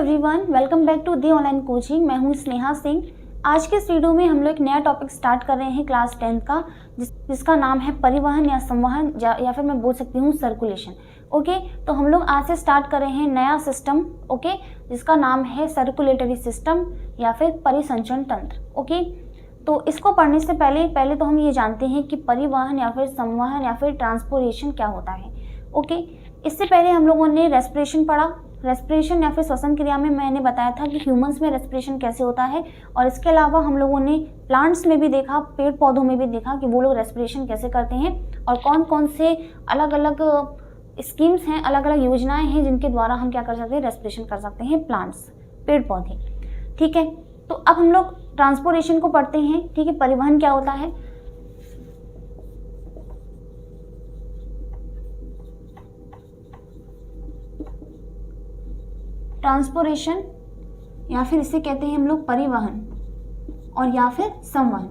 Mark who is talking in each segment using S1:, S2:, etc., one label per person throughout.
S1: Everyone, welcome back to the online coaching. मैं हूं स्नेहा सिंह। आज के इस वीडियो में हम लोग एक नया टॉपिक स्टार्ट कर रहे हैं क्लास 10th का, जिसका नाम है परिवहन या संवहन या फिर मैं बोल सकती हूँ सर्कुलेशन। ओके, तो हम लोग आज से स्टार्ट कर रहे हैं नया सिस्टम, ओके, जिसका नाम है सर्कुलेटरी सिस्टम या फिर परिसंचरण तंत्र। ओके, तो इसको पढ़ने से पहले तो हम ये जानते हैं कि परिवहन या फिर संवहन या फिर ट्रांसपोर्टेशन क्या होता है। ओके, इससे पहले हम लोगों ने रेस्पिरेशन पढ़ा। रेस्पिरेशन या फिर श्वसन क्रिया में मैंने बताया था कि ह्यूमंस में रेस्पिरेशन कैसे होता है, और इसके अलावा हम लोगों ने प्लांट्स में भी देखा, पेड़ पौधों में भी देखा कि वो लोग रेस्पिरेशन कैसे करते हैं और कौन कौन से अलग अलग स्कीम्स हैं, अलग अलग योजनाएं हैं जिनके द्वारा हम क्या कर सकते हैं, रेस्पिरेशन कर सकते हैं प्लांट्स, पेड़ पौधे। ठीक है, तो अब हम लोग ट्रांसपोर्टेशन को पढ़ते हैं। ठीक है, परिवहन क्या होता है। ट्रांसपोर्टेशन या फिर इसे कहते हैं हम लोग परिवहन और या फिर संवहन।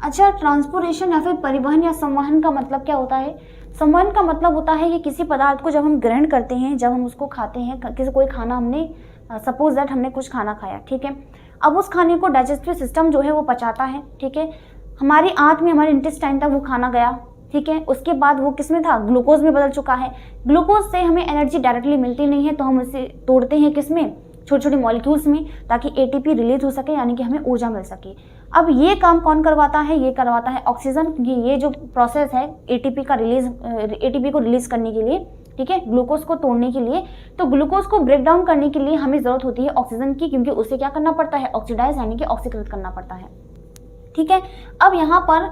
S1: अच्छा, ट्रांसपोर्टेशन या फिर परिवहन या संवहन का मतलब क्या होता है। संवहन का मतलब होता है कि किसी पदार्थ को जब हम ग्रहण करते हैं, जब हम उसको खाते हैं, कोई खाना हमने सपोज दैट हमने कुछ खाना खाया, ठीक है, अब उस खाने को डाइजेस्टिव सिस्टम जो है वो पचाता है। ठीक है, हमारी आंत में, हमारे इंटेस्टाइन तक वो खाना गया। ठीक है, उसके बाद वो किस में था, ग्लूकोज में बदल चुका है। ग्लूकोज से हमें एनर्जी डायरेक्टली मिलती नहीं है, तो हम इसे तोड़ते हैं किस में, छोटे छोटे मॉलिक्यूल्स में, ताकि एटीपी रिलीज हो सके, यानी कि हमें ऊर्जा मिल सके। अब ये काम कौन करवाता है, ये करवाता है ऑक्सीजन। ये जो प्रोसेस है एटीपी को रिलीज करने के लिए, ठीक है, ग्लूकोज को तोड़ने के लिए, तो ग्लूकोज को ब्रेक डाउन करने के लिए हमें जरूरत होती है ऑक्सीजन की, क्योंकि उसे क्या करना पड़ता है, ऑक्सीडाइज यानी कि ऑक्सीकृत करना पड़ता है। ठीक है, अब यहाँ पर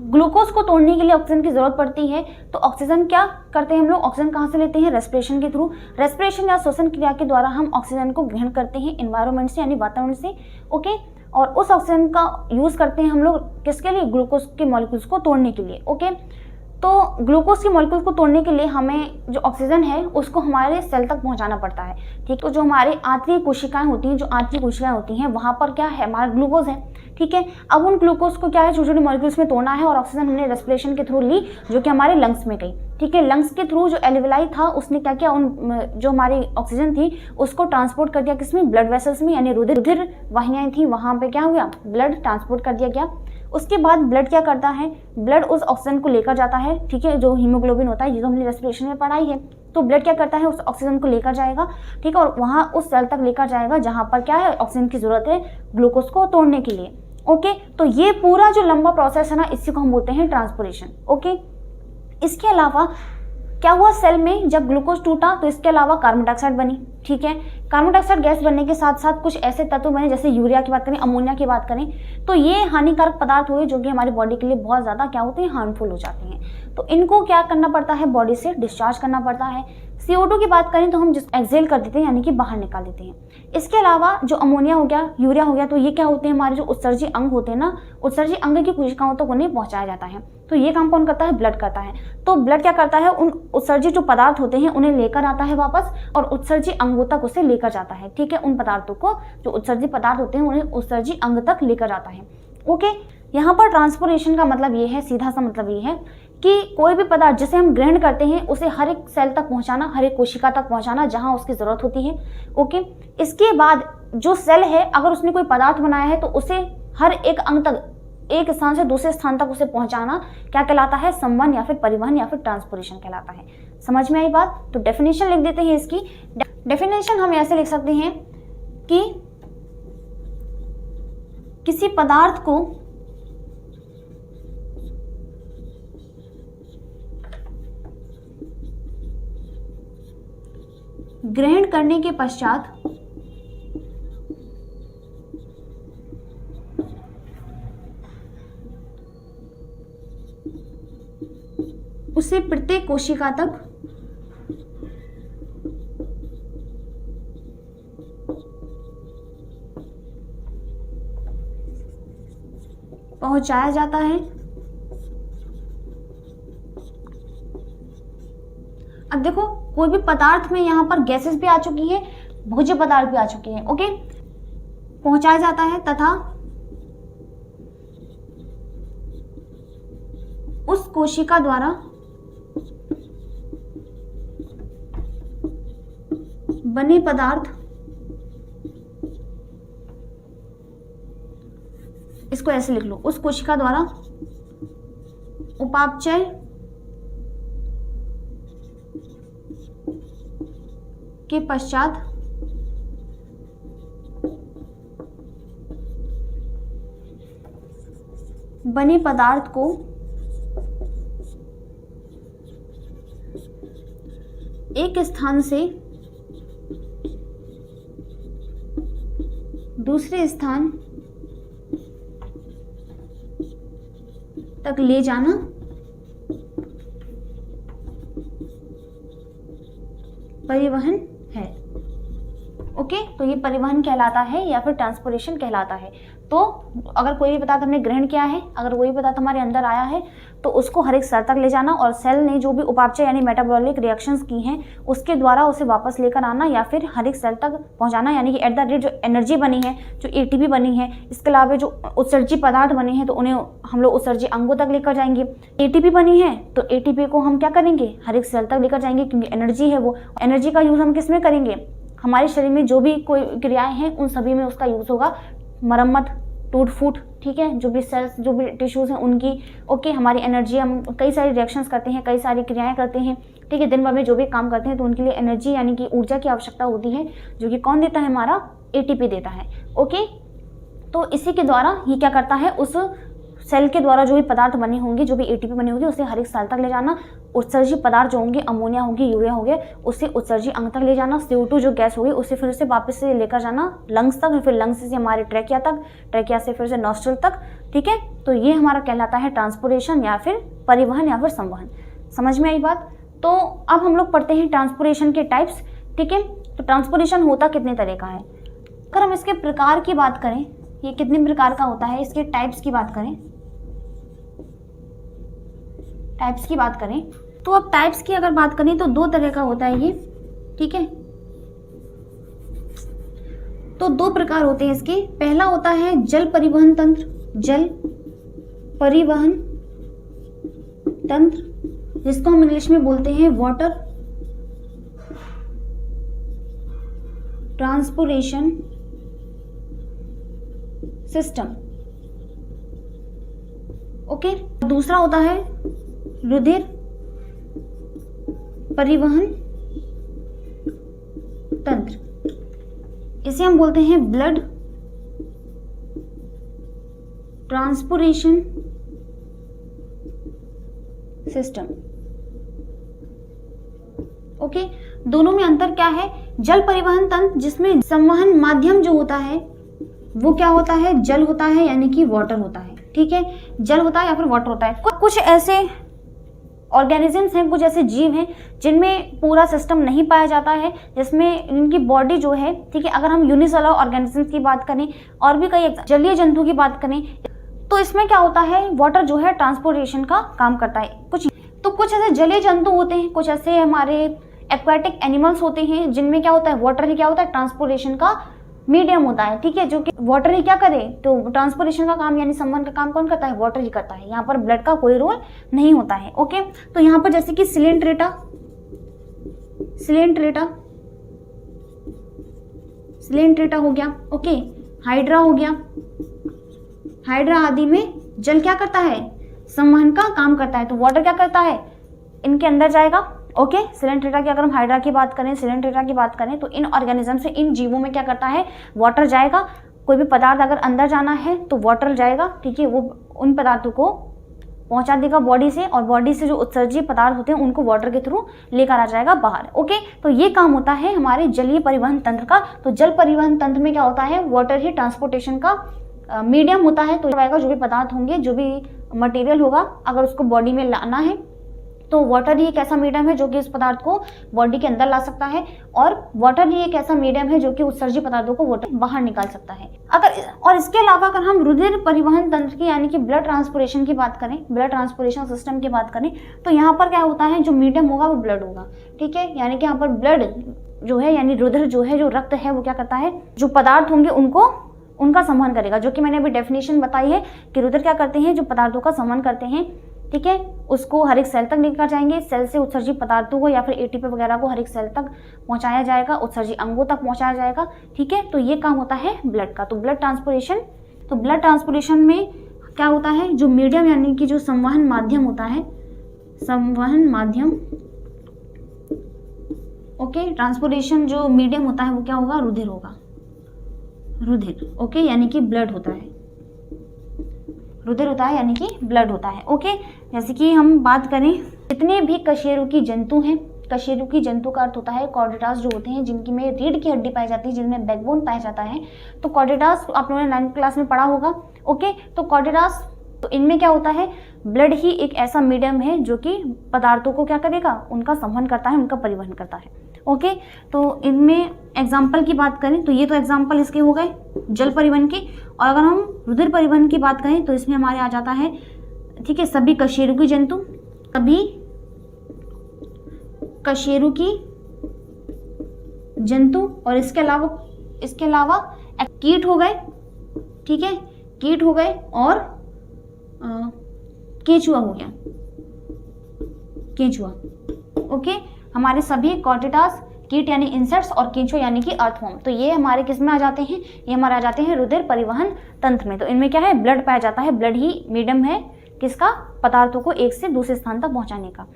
S1: ग्लूकोज को तोड़ने के लिए ऑक्सीजन की जरूरत पड़ती है, तो ऑक्सीजन क्या करते हैं हम लोग, ऑक्सीजन कहाँ से लेते हैं, रेस्पिरेशन के थ्रू। रेस्पिरेशन या श्वसन क्रिया के द्वारा हम ऑक्सीजन को ग्रहण करते हैं एनवायरनमेंट से, यानी वातावरण से। ओके, और उस ऑक्सीजन का यूज करते हैं हम लोग किसके लिए, ग्लूकोज के मॉलिक्यूल्स को तोड़ने के लिए। ओके, तो ग्लूकोज के मॉलिक्यूल को तोड़ने के लिए हमें जो ऑक्सीजन है उसको हमारे सेल तक पहुंचाना पड़ता है। ठीक, तो जो हमारे आंतरिक कोशिकाएं होती हैं, जो आंतरिक कोशिकाएं होती हैं, वहां पर क्या है, हमारा ग्लूकोज है। ठीक है, अब उन ग्लूकोज को क्या है, छोटे छोटे मॉलिक्यूल्स में तोड़ना है, और ऑक्सीजन हमने रेस्पिरेशन के थ्रू ली, जो कि हमारे लंग्स में गई। ठीक है, लंग्स के थ्रू जो एल्विलाई था उसने क्या किया, उन जो हमारी ऑक्सीजन थी उसको ट्रांसपोर्ट कर दिया किसमें, ब्लड वेसल्स में, यानी रुधिर वाहिनियां थी, वहां पे क्या हुआ, ब्लड ट्रांसपोर्ट कर दिया गया। उसके बाद ब्लड क्या करता है, ब्लड उस ऑक्सीजन को लेकर जाता है। ठीक है, जो हीमोग्लोबिन होता है, ये तो हमने रेस्पिरेशन में पढ़ाई है, तो ब्लड क्या करता है, उस ऑक्सीजन को लेकर जाएगा। ठीक है, और वहां उस सेल तक लेकर जाएगा जहां पर क्या है, ऑक्सीजन की जरूरत है ग्लूकोज को तोड़ने के लिए। ओके, तो ये पूरा जो लंबा प्रोसेस है ना, इसी को हम बोलते हैं ट्रांसपोर्टेशन। ओके, इसके अलावा क्या हुआ, सेल में जब ग्लूकोज टूटा तो इसके अलावा कार्बन डाइऑक्साइड बनी। ठीक है, कार्बन डाइऑक्साइड गैस बनने के साथ साथ कुछ ऐसे तत्व बने, जैसे यूरिया की बात करें, अमोनिया की बात करें, तो ये हानिकारक पदार्थ हुए जो कि हमारी बॉडी के लिए बहुत ज़्यादा क्या होते हैं, हार्मफुल हो जाते हैं। तो इनको क्या करना पड़ता है, बॉडी से डिस्चार्ज करना पड़ता है। CO2 की बात करें तो हम एक्सेल कर देते हैं, यानी कि बाहर निकाल देते हैं। इसके अलावा जो अमोनिया हो गया, यूरिया हो गया, तो ये क्या होते हैं, हमारे जो उत्सर्जी अंग होते हैं ना, उत्सर्जी अंग की कोशिकाओं तक उन्हें पहुंचाया जाता है। तो ये काम कौन करता है, ब्लड करता है। तो ब्लड क्या करता है, उन उत्सर्जी जो पदार्थ होते हैं उन्हें लेकर आता है वापस, और उत्सर्जी अंगों तक उसे लेकर जाता है। ठीक है, उन पदार्थों को, जो उत्सर्जी पदार्थ होते हैं उन्हें उत्सर्जी अंग तक लेकर जाता है। ओके, यहाँ पर ट्रांसपोर्टेशन का मतलब ये है, सीधा सा मतलब ये है कि कोई भी पदार्थ जिसे हम ग्रहण करते हैं उसे हर एक सेल तक पहुंचाना, हर एक कोशिका तक पहुंचाना जहां उसकी जरूरत होती है। ओके, इसके बाद जो सेल है, अगर उसने कोई पदार्थ बनाया है तो उसे हर एक अंग तक, एक स्थान से दूसरे स्थान तक उसे पहुंचाना क्या कहलाता है, संवहन या फिर परिवहन या फिर ट्रांसपोर्टेशन कहलाता है। समझ में आई बात। तो डेफिनेशन लिख देते हैं इसकी। डेफिनेशन हम ऐसे लिख सकते हैं कि किसी पदार्थ को ग्रहण करने के पश्चात उसे प्रत्येक कोशिका तक पहुंचाया जाता है। अब देखो, कोई भी पदार्थ में यहाँ पर गैसेस भी आ चुकी है, भोज्य पदार्थ भी आ चुके हैं। ओके, पहुंचाया जाता है तथा उस कोशिका द्वारा बने पदार्थ, इसको ऐसे लिख लो, उस कोशिका द्वारा उपापचय के पश्चात बने पदार्थ को एक स्थान से दूसरे स्थान तक ले जाना परिवहन है। ओके, तो ये परिवहन कहलाता है या फिर ट्रांसपोर्टेशन कहलाता है। तो अगर कोई भी पदार्थ हमने ग्रहण किया है, अगर कोई भी पदार्थ हमारे अंदर आया है, तो उसको हर एक सेल तक ले जाना और सेल ने जो भी उपापचय यानी मेटाबॉलिक रिएक्शंस की हैं उसके द्वारा उसे वापस लेकर आना या फिर हर एक सेल तक पहुंचाना, यानी कि एट द रेट जो एनर्जी बनी है, जो एटीपी बनी है, इसके अलावा जो उत्सर्जी पदार्थ बने हैं तो उन्हें हम लोग उत्सर्जी अंगों तक लेकर जाएंगे। एटीपी बनी है तो एटीपी को हम क्या करेंगे, हर एक सेल तक लेकर जाएंगे, क्योंकि एनर्जी है। वो एनर्जी का यूज़ हम किस में करेंगे, हमारे शरीर में जो भी कोई क्रियाएं हैं उन सभी में उसका यूज़ होगा। मरम्मत, टूट फूट, ठीक है, जो भी सेल्स, जो भी टिश्यूज़ हैं उनकी। ओके, हमारी एनर्जी, हम कई सारी रिएक्शंस करते हैं, कई सारी क्रियाएं करते हैं, ठीक है, दिन भर में जो भी काम करते हैं तो उनके लिए एनर्जी यानी कि ऊर्जा की आवश्यकता होती है, जो कि कौन देता है, हमारा एटीपी देता है। ओके, तो इसी के द्वारा ये क्या करता है, उस सेल के द्वारा जो भी पदार्थ बने होंगे, जो भी एटीपी बनी होगी, उसे हर एक सेल तक ले जाना। उत्सर्जी पदार्थ जो होंगे, अमोनिया होगी, यूरिया हो गया, उसे उत्सर्जी अंग तक ले जाना। CO2 जो गैस होगी उसे फिर से वापस से लेकर जाना लंग्स तक, फिर लंग्स से हमारे ट्रैकिया तक, ट्रैकिया से फिर से नॉस्ट्रल तक, ठीक है। तो ये हमारा कहलाता है ट्रांसपोर्टेशन या फिर परिवहन या फिर संवहन। समझ में आई बात? तो अब हम लोग पढ़ते हैं ट्रांसपोर्टेशन के टाइप्स, ठीक है। तो ट्रांसपोर्टेशन होता कितने तरह का है, अगर हम इसके प्रकार की बात करें, ये कितने प्रकार का होता है, इसके टाइप्स की बात करें, टाइप्स की बात करें तो अब टाइप्स की अगर बात करें तो दो तरह का होता है ये, ठीक है। तो दो प्रकार होते हैं इसके। पहला होता है जल परिवहन तंत्र, जल परिवहन तंत्र, जिसको हम इंग्लिश में बोलते हैं वाटर ट्रांसपोर्टेशन सिस्टम। ओके, दूसरा होता है रुधिर परिवहन तंत्र, इसे हम बोलते हैं ब्लड ट्रांसपोर्टेशन सिस्टम। ओके, दोनों में अंतर क्या है, जल परिवहन तंत्र जिसमें संवहन माध्यम जो होता है वो क्या होता है, जल होता है, यानी कि वाटर होता है, ठीक है, जल होता है या फिर वाटर होता है। कुछ ऐसे ऑर्गेनिजम्स हैं, कुछ ऐसे जीव हैं जिनमें पूरा सिस्टम नहीं पाया जाता है, जिसमें इनकी बॉडी जो है, ठीक है, अगर हम यूनिसेलुलर ऑर्गेनिजम्स की बात करें और भी कई जलीय जंतु की बात करें तो इसमें क्या होता है, वाटर जो है ट्रांसपोर्टेशन का काम करता है। कुछ ऐसे जलीय जंतु होते हैं, कुछ ऐसे हमारे एक्वाटिक एनिमल्स होते हैं जिनमें क्या होता है, वाटर ही क्या होता है, ट्रांसपोर्टेशन का मीडियम होता है, ठीक है, जो कि वाटर ही क्या करे, तो ट्रांसपोर्टेशन का काम यानी संवहन का काम कौन करता है, वाटर ही करता है। यहाँ पर ब्लड का कोई रोल नहीं होता है। ओके, तो यहाँ पर जैसे कि सिलेंट्रेटा हो गया, ओके, हाइड्रा हो गया, हाइड्रा आदि में जल क्या करता है, संवहन का काम करता है। तो वाटर क्या करता है, इनके अंदर जाएगा। ओके, सिलेंट्रेटा की अगर हम हाइड्रा की बात करें, सिलेंट्रेटा की बात करें तो इन ऑर्गेनिज्म से, इन जीवों में क्या करता है, वाटर जाएगा। कोई भी पदार्थ अगर अंदर जाना है तो वाटर जाएगा, ठीक है, वो उन पदार्थों को पहुंचा देगा बॉडी से, और बॉडी से जो उत्सर्जी पदार्थ होते हैं उनको वाटर के थ्रू लेकर आ जाएगा बाहर। ओके, तो ये काम होता है हमारे जलीय परिवहन तंत्र का। तो जल परिवहन तंत्र में क्या होता है, वाटर ही ट्रांसपोर्टेशन का मीडियम होता है। तो जो भी पदार्थ होंगे, जो भी मटेरियल होगा, अगर उसको बॉडी में लाना है तो वाटर ही एक ऐसा मीडियम है जो कि उस पदार्थ को बॉडी के अंदर ला सकता है, और वाटर ही एक ऐसा मीडियम है जो कि उत्सर्जी पदार्थों को वाटर बाहर निकाल सकता है। और इसके अलावा अगर हम रुधिर परिवहन तंत्र की यानी कि ब्लड ट्रांसपोर्टेशन की बात करें, ब्लड ट्रांसपोर्टेशन सिस्टम की बात करें, तो यहाँ पर क्या होता है, जो मीडियम होगा वो ब्लड होगा, ठीक है, यानी कि यहाँ पर ब्लड जो है यानी रुधिर जो है, जो रक्त है, वो क्या करता है, जो पदार्थ होंगे उनका संवहन करेगा, जो कि मैंने अभी डेफिनेशन बताई है कि रुधिर क्या करते हैं, जो पदार्थों का संवहन करते हैं, ठीक है, उसको हर एक सेल तक लेकर जाएंगे, सेल से उत्सर्जित पदार्थों को या फिर एटीपी वगैरह को हर एक सेल तक पहुंचाया जाएगा, उत्सर्जित अंगों तक पहुंचाया जाएगा। ठीक है, तो ये काम होता है ब्लड का। तो ब्लड ट्रांसपोर्टेशन में क्या होता है, जो मीडियम यानी कि जो संवहन माध्यम होता है, संवहन माध्यम, ओके, ट्रांसपोर्टेशन जो मीडियम होता है वो क्या होगा, रुधिर होगा, रुधिर, ओके, यानी कि ब्लड होता है, रुधिर होता है यानी कि ब्लड होता है। ओके, जैसे कि हम बात करें, जितने भी कशेरुकी जंतु हैं, कशेरुकी जंतु का अर्थ होता है कॉर्डेटास जो होते हैं, जिनकी में रीढ़ की हड्डी पाई जाती है, जिनमें बैकबोन पाया जाता है। तो कॉर्डेटास आप लोगों ने 9th क्लास में पढ़ा होगा। ओके, तो कॉर्डेटास, तो इनमें क्या होता है, ब्लड ही एक ऐसा मीडियम है जो कि पदार्थों को क्या करेगा, उनका संवहन करता है, उनका परिवहन करता है। ओके, तो इनमें एग्जाम्पल की बात करें तो ये तो एग्जाम्पल इसके हो गए जल परिवहन के। और अगर हम रुधिर परिवहन की बात करें तो इसमें हमारे आ जाता है, ठीक है, सभी कशेरुकी जंतु, सभी कशेरुकी जंतु, और इसके अलावा कीट हो गए, ठीक है, कीट हो गए, और केंचुआ हो गया, केंचुआ। ओके, हमारे सभी कॉर्डेटास, कीट यानी इंसेक्ट्स, और केंचुआ यानी कि अर्थवर्म, तो ये हमारे किस में आ जाते हैं, ये हमारे आ जाते हैं रुधिर परिवहन तंत्र में। तो इनमें क्या है, ब्लड पाया जाता है, ब्लड ही मीडियम है किसका, पदार्थों को एक से दूसरे स्थान तक पहुंचाने का।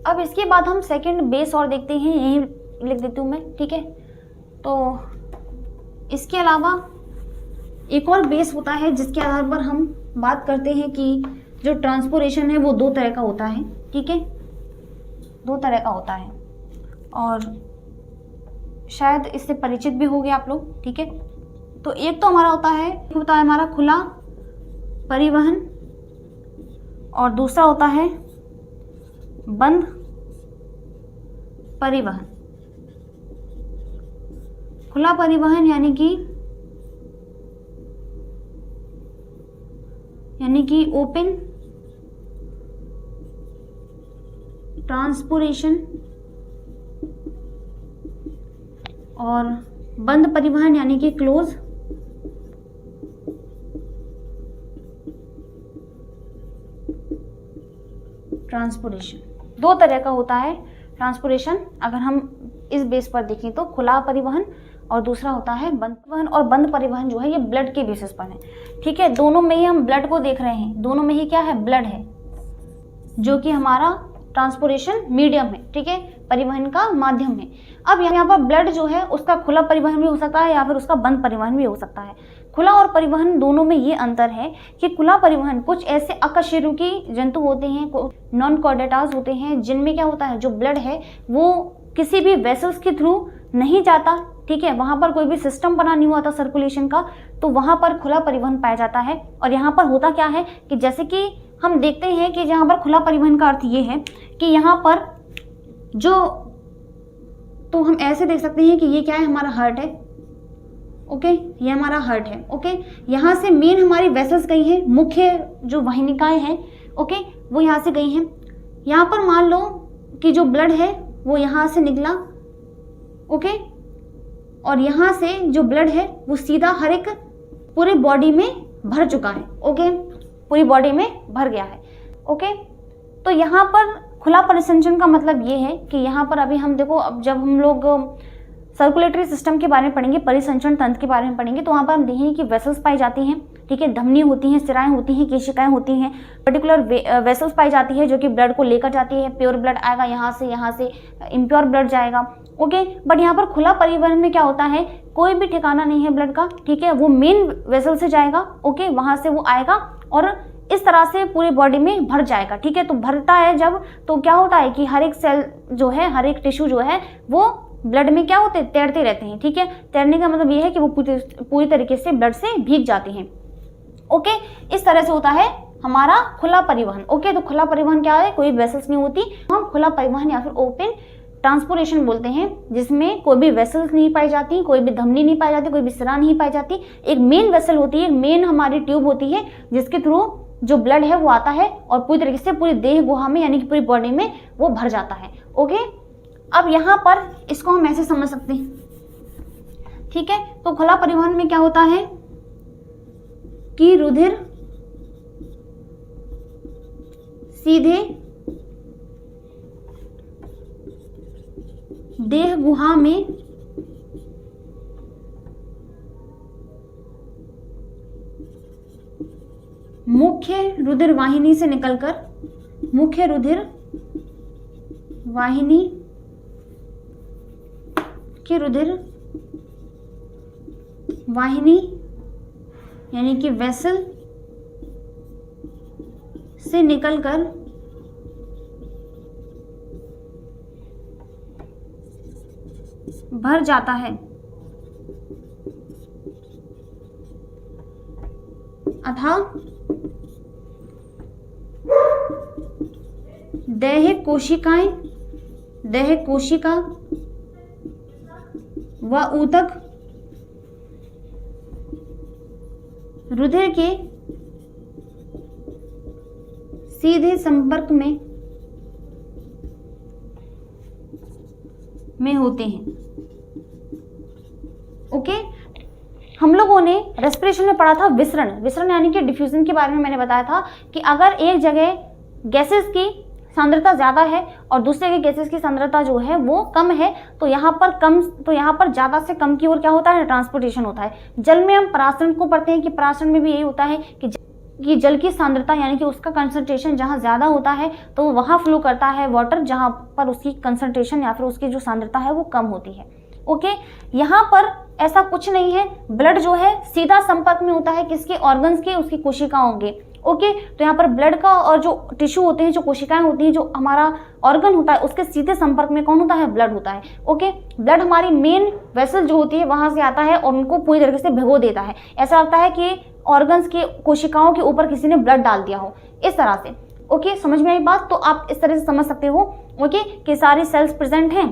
S1: अब इसके बाद हम सेकंड बेस और देखते हैं, यही लिख देती हूँ मैं, ठीक है। तो इसके अलावा एक और बेस होता है जिसके आधार पर हम बात करते हैं कि जो ट्रांसपोर्टेशन है वो दो तरह का होता है, ठीक है, दो तरह का होता है, और शायद इससे परिचित भी हो गए आप लोग, ठीक है। तो एक तो हमारा होता है हमारा खुला परिवहन, और दूसरा होता है बंद परिवहन। खुला परिवहन यानी कि ओपन ट्रांसपोर्टेशन, और बंद परिवहन यानी कि क्लोज ट्रांसपोर्टेशन। दो तरह का होता है ट्रांसपोर्टेशन, अगर हम इस बेस पर देखें तो खुला परिवहन, और दूसरा होता है बंद परिवहन। और बंद परिवहन जो है ये ब्लड के बेसिस पर है, ठीक है। दोनों में ही हम ब्लड को देख रहे हैं, दोनों में ही क्या है, ब्लड है, जो कि हमारा ट्रांसपोर्टेशन मीडियम है, ठीक है, परिवहन का माध्यम है। अब यहाँ पर ब्लड जो है उसका खुला परिवहन भी हो सकता है या फिर उसका बंद परिवहन भी हो सकता है। खुला और परिवहन दोनों में ये अंतर है कि खुला परिवहन कुछ ऐसे अकशेरुकी जंतु होते हैं, नॉन कॉर्डेटास होते हैं, जिनमें क्या होता है, जो ब्लड है वो किसी भी वेसल्स के थ्रू नहीं जाता, ठीक है, वहाँ पर कोई भी सिस्टम बना नहीं हुआ था सर्कुलेशन का, तो वहाँ पर खुला परिवहन पाया जाता है। और यहाँ पर होता क्या है कि जैसे कि हम देखते हैं कि जहाँ पर खुला परिवहन का अर्थ ये है कि यहाँ पर जो, तो हम ऐसे देख सकते हैं कि ये क्या है, हमारा हार्ट है, ओके, ये हमारा हार्ट है, ओके। यहाँ से मेन हमारी वेसल्स गई हैं, मुख्य जो वाहिनिकाएं हैं, ओके, वो यहाँ से गई हैं। यहाँ पर मान लो कि जो ब्लड है वो यहाँ से निकला, ओके, और यहाँ से जो ब्लड है वो सीधा हर एक पूरी बॉडी में भर चुका है, ओके, पूरी बॉडी में भर गया है, ओके। तो यहाँ पर खुला परिसंचरण का मतलब ये है कि यहाँ पर अभी हम देखो, अब जब हम लोग सर्कुलेटरी सिस्टम के बारे में पढ़ेंगे, परिसंचरण तंत्र के बारे में पढ़ेंगे, तो वहाँ पर हम देखेंगे कि वेसल्स पाई जाती हैं, ठीक है, धमनी होती हैं, सिराएं होती हैं, केशिकाएं होती हैं, पर्टिकुलर वेसल्स पाई जाती है जो कि ब्लड को लेकर जाती है। प्योर ब्लड आएगा यहाँ से इम्प्योर ब्लड जाएगा, ओके। बट यहाँ पर खुला परिवहन में क्या होता है, कोई भी ठिकाना नहीं है ब्लड का, ठीक है, वो मेन वेसल से जाएगा, ओके, वहाँ से वो आएगा और इस तरह से पूरी बॉडी में भर जाएगा, ठीक है। तो भरता है जब, तो क्या होता है कि हर एक सेल जो है, हर एक टिश्यू जो है वो ब्लड में क्या होते हैं, तैरते रहते हैं, ठीक है। तैरने का मतलब ये है कि वो पूरी तरीके से ब्लड से भीग जाते हैं, ओके। इस तरह से होता है हमारा खुला परिवहन, ओके। तो खुला परिवहन क्या है, कोई वेसल्स नहीं होती, हम खुला परिवहन या फिर ओपन ट्रांसपोर्टेशन बोलते हैं, जिसमें कोई भी वेसल्स नहीं पाई जाती, कोई भी धमनी नहीं पाई जाती, कोई भी सिरा नहीं पाई जाती। एक मेन वेसल होती है, मेन हमारी ट्यूब होती है, जिसके थ्रू जो ब्लड है वो आता है और पूरी तरीके से पूरी देह गुहा में यानी कि पूरी बॉडी में वो भर जाता है, ओके। अब यहाँ पर इसको हम ऐसे समझ सकते हैं, ठीक है। तो खुला परिवहन में क्या होता है कि रुधिर सीधे देह गुहा में मुख्य रुधिर वाहिनी से निकलकर, मुख्य रुधिर वाहिनी की रुधिर वाहिनी यानी कि वेसल से निकलकर भर जाता है अतः देह कोशिका व ऊतक रुधिर के सीधे संपर्क में होते हैं। ओके, हम लोगों ने रेस्पिरेशन में पढ़ा था विसरण यानी कि डिफ्यूजन के बारे में मैंने बताया था कि अगर एक जगह गैसेस की सांद्रता ज्यादा है और दूसरे के गैसेस की सांद्रता जो है वो कम है, तो यहाँ पर ज्यादा से कम की ओर क्या होता है, ट्रांसपोर्टेशन होता है। जल में हम परासरण को पढ़ते हैं कि परासरण में भी यही होता है कि जल की सांद्रता यानी कि उसका कंसंट्रेशन जहाँ ज़्यादा होता है तो वहाँ फ्लो करता है वाटर जहाँ पर उसकी कंसंट्रेशन या फिर उसकी जो सांद्रता है वो कम होती है। ओके, यहाँ पर ऐसा कुछ नहीं है, ब्लड जो है सीधा संपर्क में होता है किसके, ऑर्गन्स के, उसकी कोशिकाओं के। ओके, तो यहाँ पर ब्लड का और जो टिश्यू होते हैं, जो कोशिकाएं होती हैं, जो हमारा ऑर्गन होता है, उसके सीधे संपर्क में कौन होता है, ब्लड होता है। ओके, ब्लड हमारी मेन वेसल जो होती है वहां से आता है और उनको पूरी तरीके से भिगो देता है। ऐसा लगता है कि ऑर्गन्स की कोशिकाओं के ऊपर किसी ने ब्लड डाल दिया हो, इस तरह से। ओके, समझ में आई बात? तो आप इस तरह से समझ सकते हो ओके कि सारी सेल्स प्रेजेंट हैं,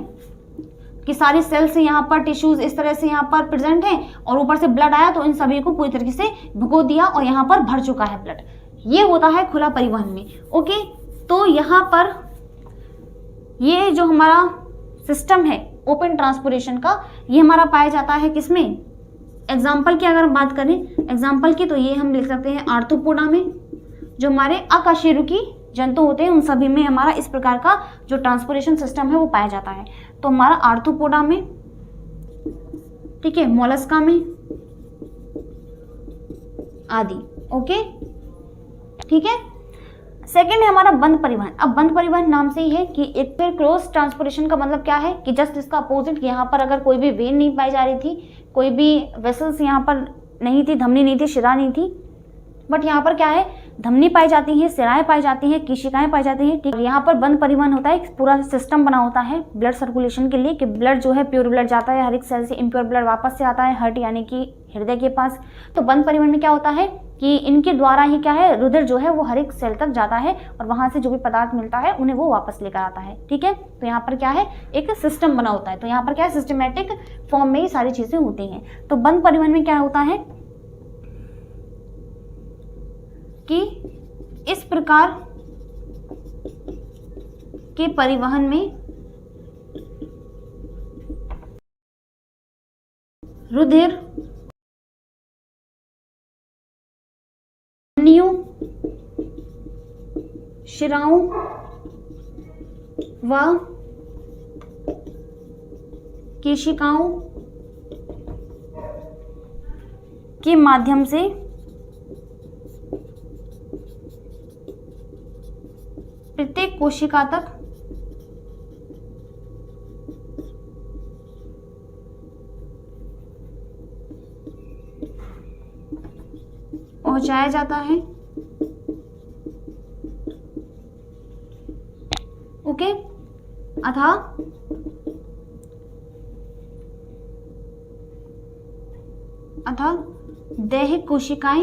S1: कि सारी सेल्स यहाँ पर, टिश्यूज इस तरह से यहाँ पर प्रेजेंट हैं और ऊपर से ब्लड आया तो इन सभी को पूरी तरीके से भिगो दिया और यहाँ पर भर चुका है ब्लड। ये होता है खुला परिवहन में। ओके, तो यहाँ पर ये जो हमारा सिस्टम है ओपन ट्रांसपोर्टेशन का, ये हमारा पाया जाता है किसमें, एग्जाम्पल की अगर हम बात करें एग्जाम्पल की, तो ये हम लिख सकते हैं आर्थ्रोपोडा में। जो हमारे अकशेरुकी जंतु होते हैं उन सभी में हमारा इस प्रकार का जो ट्रांसपोर्टेशन सिस्टम है वो पाया जाता है। तो हमारा आर्थ्रोपोडा में, ठीक है, मोलस्का में आदि। ओके, ठीक है। सेकेंड है हमारा बंद परिवहन। अब बंद परिवहन नाम से ही है कि एक फिर क्रॉस ट्रांसपोर्टेशन का मतलब क्या है कि जस्ट इसका अपोजिट, यहाँ पर अगर कोई भी वेन नहीं पाई जा रही थी, कोई भी वेसल्स यहाँ पर नहीं थी, धमनी नहीं थी, शिरा नहीं थी, बट यहाँ पर क्या है, धमनी पाई जाती है, सिराएं पाई जाती हैं, कोशिकाएं पाई जाती हैं। ठीक, यहाँ पर बंद परिवहन होता है, पूरा सिस्टम बना होता है ब्लड सर्कुलेशन के लिए कि ब्लड जो है प्योर ब्लड जाता है हर एक सेल से, इम्प्योर ब्लड वापस से आता है हार्ट यानी कि हृदय के पास। तो बंद परिवहन में क्या होता है कि इनके द्वारा ही क्या है, रुधिर जो है वो हर एक सेल तक जाता है और वहां से जो भी पदार्थ मिलता है उन्हें वो वापस लेकर आता है। ठीक है, तो यहाँ पर क्या है, एक सिस्टम बना होता है। तो यहाँ पर क्या है, सिस्टमेटिक फॉर्म में ही सारी चीजें होती हैं। तो बंद परिवहन में क्या होता है कि इस प्रकार के परिवहन में रुधिर धमनियों, शिराओं व कोशिकाओं के माध्यम से प्रत्येक कोशिका तक पहुंचाया जाता है। ओके, अतः देह कोशिका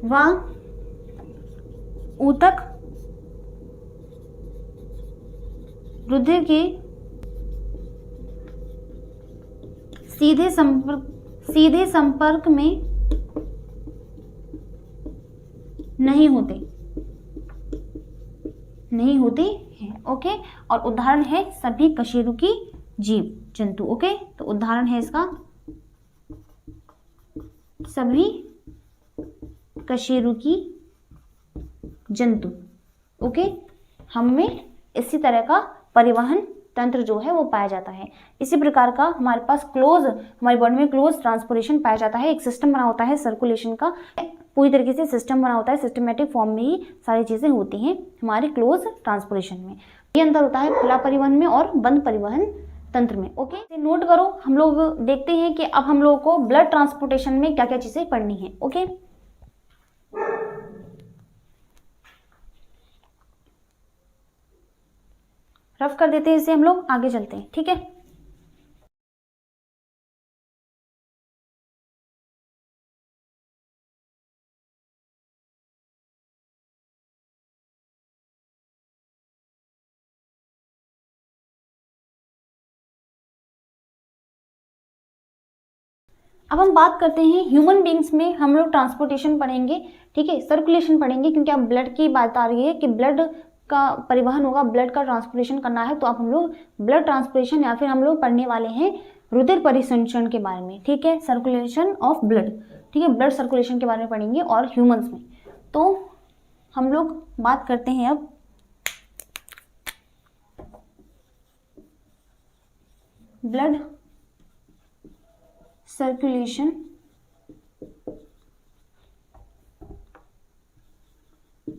S1: व ऊतक रुधिर के सीधे संपर्क में नहीं होते हैं। ओके, और उदाहरण है सभी कशेरुकी जीव जंतु। ओके, तो उदाहरण है इसका सभी कशेरुकी जंतु। ओके, हम में इसी तरह का परिवहन तंत्र जो है वो पाया जाता है। इसी प्रकार का हमारे पास हमारी बॉडी में क्लोज ट्रांसपोर्टेशन पाया जाता है। एक सिस्टम बना होता है सर्कुलेशन का, पूरी तरीके से सिस्टम बना होता है, सिस्टमेटिक फॉर्म में ही सारी चीज़ें होती हैं हमारे क्लोज ट्रांसपोर्टेशन में। ये अंतर होता है खुला परिवहन में और बंद परिवहन तंत्र में। ओके, नोट करो। हम लोग देखते हैं कि अब हम लोगों को ब्लड ट्रांसपोर्टेशन में क्या क्या चीज़ें पढ़नी है। ओके, रफ कर देते हैं इसे, हम लोग आगे चलते हैं। ठीक है, अब हम बात करते हैं ह्यूमन बींग्स में हम लोग ट्रांसपोर्टेशन पढ़ेंगे। ठीक है, सर्कुलेशन पढ़ेंगे, क्योंकि अब ब्लड की बात आ रही है कि ब्लड का परिवहन होगा, ब्लड का ट्रांसपोर्टेशन करना है। तो अब हम लोग ब्लड ट्रांसपोर्टेशन या फिर हम लोग पढ़ने वाले हैं रुधिर परिसंचरण के बारे में। ठीक है, सर्कुलेशन ऑफ ब्लड। ठीक है, ब्लड सर्कुलेशन के बारे में पढ़ेंगे और ह्यूमंस में। तो हम लोग बात करते हैं अब blood circulation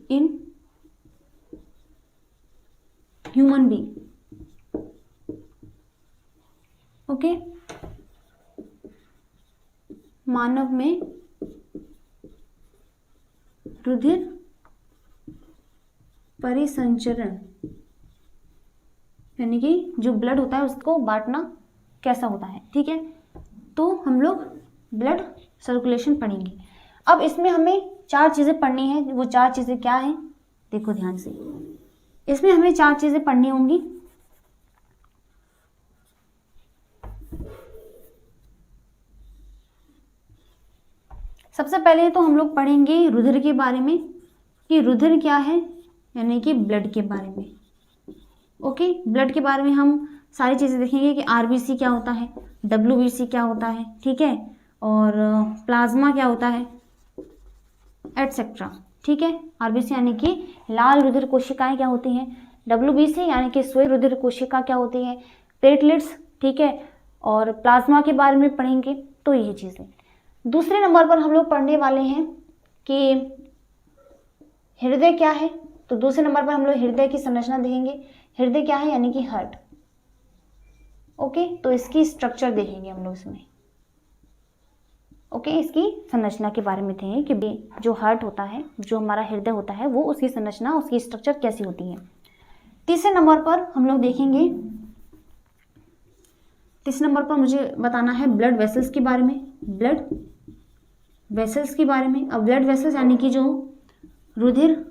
S1: in human being. Okay, मानव में रुधिर परिसंचरण यानी कि जो ब्लड होता है उसको बांटना कैसा होता है। ठीक है, तो हम लोग ब्लड सर्कुलेशन पढ़ेंगे। अब इसमें हमें 4 चीज़ें पढ़नी है। वो 4 चीज़ें क्या हैं, देखो ध्यान से। इसमें हमें 4 चीज़ें पढ़नी होंगी। सबसे पहले तो हम लोग पढ़ेंगे रुधिर के बारे में कि रुधिर क्या है, यानी कि ब्लड के बारे में। ओके, ब्लड के बारे में हम सारी चीज़ें देखेंगे कि आरबीसी क्या होता है, डब्ल्यूबीसी क्या होता है, ठीक है, और प्लाज्मा क्या होता है, एटसेट्रा। ठीक है, आरबीसी यानी कि लाल रुधिर कोशिकाएं क्या होती हैं, डब्ल्यूबीसी यानी कि श्वेत रुधिर कोशिका क्या होती है, प्लेटलेट्स। ठीक है, और प्लाज्मा के बारे में पढ़ेंगे। तो यही चीज़ें। दूसरे नंबर पर हम लोग पढ़ने वाले हैं कि हृदय क्या है। तो दूसरे नंबर पर हम लोग हृदय की संरचना देखेंगे। हृदय क्या है, यानी कि हार्ट। ओके, तो इसकी स्ट्रक्चर देखेंगे हम लोग इसमें। ओके, इसकी संरचना के बारे में थे कि जो हार्ट होता है, जो हमारा हृदय होता है, वो उसकी संरचना, उसकी स्ट्रक्चर कैसी होती है। तीसरे नंबर पर हम लोग देखेंगे, तीसरे नंबर पर मुझे बताना है ब्लड वेसल्स के बारे में। ब्लड वेसल्स के बारे में। अब ब्लड वेसल्स यानी कि जो रुधिर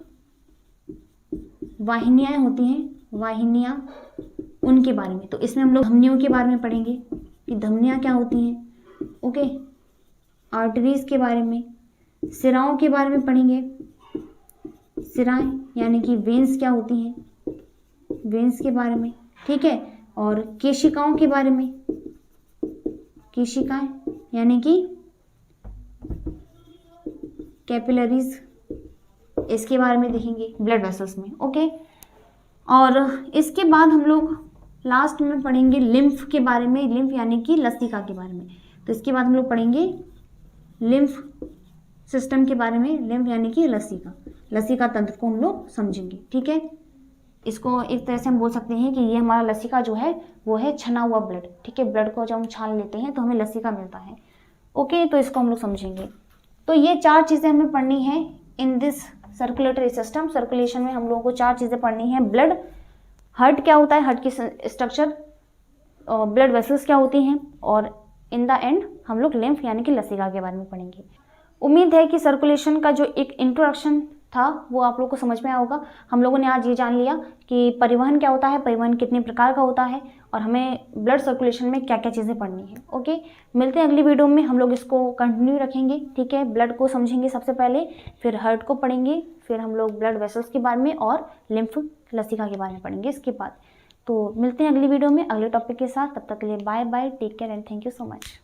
S1: वाहिनियाँ होती हैं, वाहिनियाँ, उनके बारे में। तो इसमें हम लोग धमनियों के बारे में पढ़ेंगे कि धमनियाँ क्या होती हैं। ओके, आर्टरीज के बारे में, सिराओं के बारे में पढ़ेंगे। सिराएं यानी कि वेन्स क्या होती हैं, वेन्स के बारे में। ठीक है, और केशिकाओं के बारे में। केशिकाएं यानी कि कैपिलरीज, इसके बारे में देखेंगे ब्लड वेसल्स में। ओके, और इसके बाद हम लोग लास्ट में पढ़ेंगे लिम्फ के बारे में। लिम्फ यानी कि लसिका के बारे में। तो इसके बाद हम लोग पढ़ेंगे लिम्फ सिस्टम के बारे में। लिम्फ यानी कि लसिका, लसिका तंत्र को हम लोग समझेंगे। ठीक है, इसको एक तरह से हम बोल सकते हैं कि ये हमारा लसिका जो है वो है छना हुआ ब्लड। ठीक है, ब्लड को जब हम छान लेते हैं तो हमें लसिका मिलता है। ओके, तो इसको हम लोग समझेंगे। तो ये 4 चीज़ें हमें पढ़नी है in this circulatory system. Circulation में हम लोगों को 4 चीज़ें पढ़नी है। ब्लड, हार्ट क्या होता है, हार्ट की स्ट्रक्चर, ब्लड वेसल्स क्या होती हैं, और इन द एंड हम लोग लिम्फ यानी कि लसिका के बारे में पढ़ेंगे। उम्मीद है कि सर्कुलेशन का जो एक इंट्रोडक्शन था वो आप लोग को समझ में आया होगा। हम लोगों ने आज ये जान लिया कि परिवहन क्या होता है, परिवहन कितने प्रकार का होता है, और हमें ब्लड सर्कुलेशन में क्या क्या चीज़ें पढ़नी है। ओके, मिलते हैं अगली वीडियो में। हम लोग इसको कंटिन्यू रखेंगे। ठीक है, ब्लड को समझेंगे सबसे पहले, फिर हार्ट को पढ़ेंगे, फिर हम लोग ब्लड वेसल्स के बारे में और लिम्फ लसिका के बारे में पढ़ेंगे इसके बाद। तो मिलते हैं अगली वीडियो में अगले टॉपिक के साथ। तब तक के लिए bye bye, take care and thank you so much.